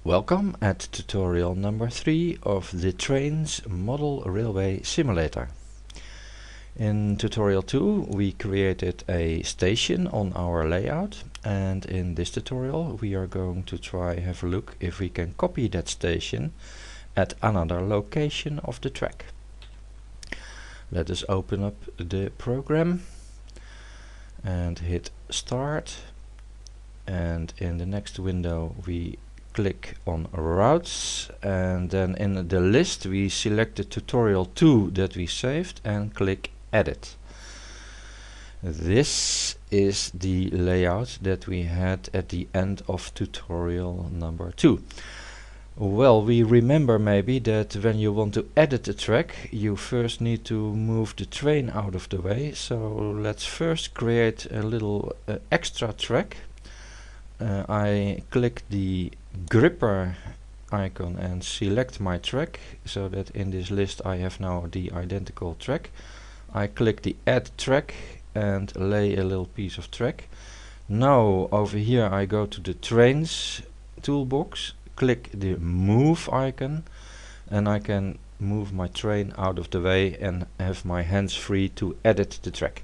Welcome at tutorial number 3 of the Trainz Model Railway Simulator. In tutorial 2 we created a station on our layout, and in this tutorial we are going to have a look if we can copy that station at another location of the track. Let us open up the program and hit start, and in the next window we click on routes, and then in the list we select the tutorial 2 that we saved and click edit. This is the layout that we had at the end of tutorial number 2. Well, we remember maybe that when you want to edit the track you first need to move the train out of the way, so let's first create a little extra track. I click the gripper icon and select my track, so that in this list I have now the identical track. I click the add track and lay a little piece of track. Now over here I go to the Trainz toolbox, click the move icon, and I can move my train out of the way and have my hands free to edit the track.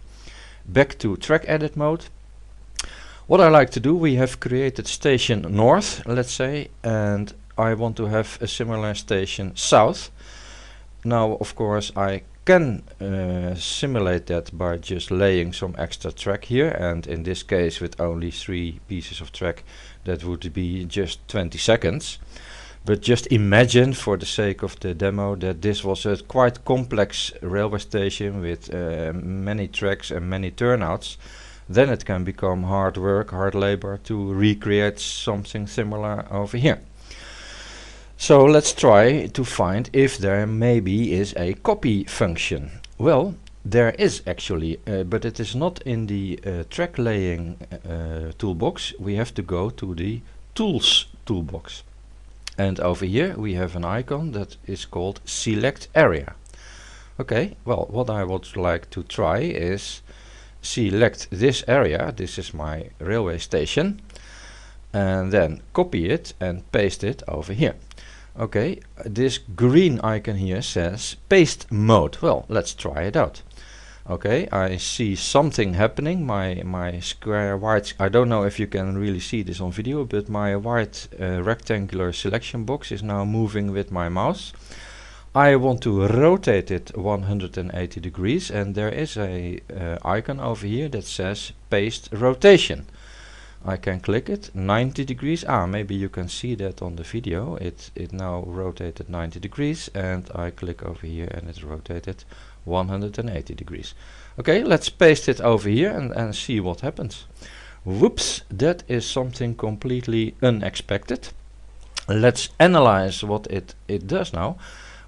Back to track edit mode. What I like to do, we have created station north, let's say, and I want to have a similar station south. Now of course I can simulate that by just laying some extra track here, and in this case with only 3 pieces of track that would be just 20 seconds. But just imagine, for the sake of the demo, that this was a quite complex railway station with many tracks and many turnouts. Then it can become hard work, hard labor to recreate something similar over here. So let's try to find if there maybe is a copy function. Well, there is actually, but it is not in the track laying toolbox. We have to go to the tools toolbox. And over here we have an icon that is called select area. Okay, well, what I would like to try is select this area, this is my railway station, and then copy it and paste it over here. Okay, this green icon here says paste mode. Well, let's try it out. Okay, I see something happening. My square white, I don't know if you can really see this on video, but my white rectangular selection box is now moving with my mouse. I want to rotate it 180 degrees, and there is a icon over here that says paste rotation. I can click it 90 degrees. Maybe you can see that on the video. It now rotated 90 degrees, and I click over here and it's rotated 180 degrees. Okay, let's paste it over here and see what happens. Whoops, that is something completely unexpected. Let's analyze what it does now.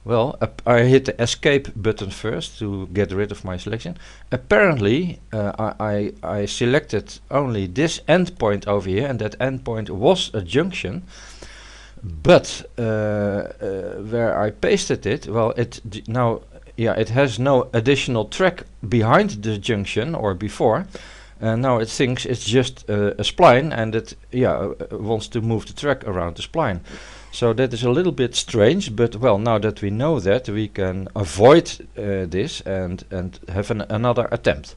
Well, I hit the escape button first to get rid of my selection. Apparently I selected only this endpoint over here, and that endpoint was a junction, but where I pasted it, well, it has no additional track behind the junction or before, and now it thinks it's just a spline, and it wants to move the track around the spline. So that is a little bit strange, but well, now that we know that, we can avoid this and have another attempt.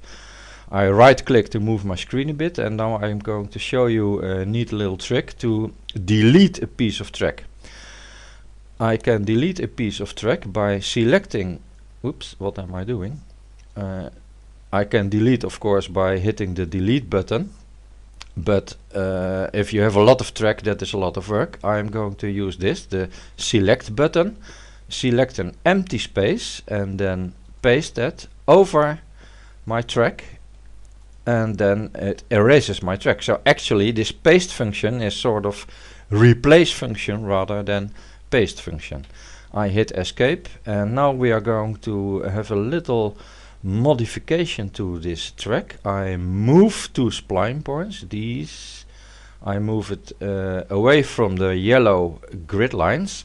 I right click to move my screen a bit, and now I'm going to show you a neat little trick to delete a piece of track. I can delete a piece of track by selecting, oops, what am I doing? I can delete, of course, by hitting the delete button. But if you have a lot of track, that is a lot of work. I'm going to use the select button, select an empty space, and then paste that over my track, and then it erases my track. So actually this paste function is sort of replace function rather than paste function. I hit escape, and now we are going to have a little modification to this track. I move 2 spline points, these, I move it away from the yellow grid lines,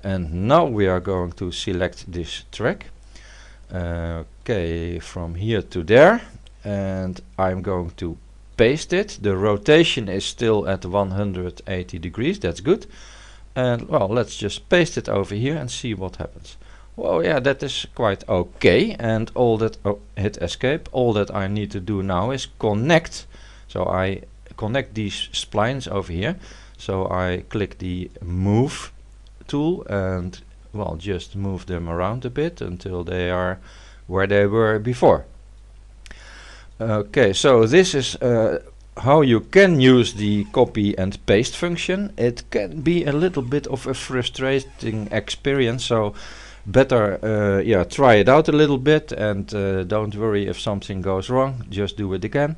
and now we are going to select this track. Okay, from here to there, and I'm going to paste it. The rotation is still at 180 degrees, that's good. And well, let's just paste it over here and see what happens. Well, yeah, that is quite okay. And all that, hit escape. All that I need to do now is connect. So I connect these splines over here. So I click the move tool and well, just move them around a bit until they are where they were before. Okay, so this is how you can use the copy and paste function. It can be a little bit of a frustrating experience, so better yeah, try it out a little bit and don't worry if something goes wrong, just do it again.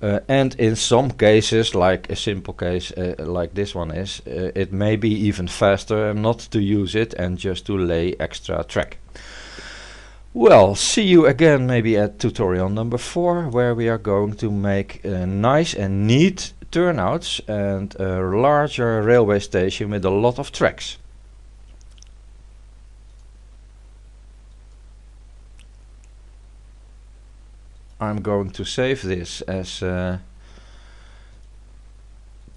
And in some cases, like a simple case like this one is, it may be even faster not to use it and just to lay extra track. Well, see you again maybe at tutorial number 4, where we are going to make nice and neat turnouts and a larger railway station with a lot of tracks. I'm going to save this as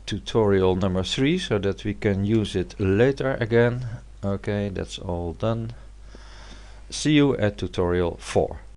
tutorial number 3 so that we can use it later again. Okay, that's all done. See you at tutorial 4.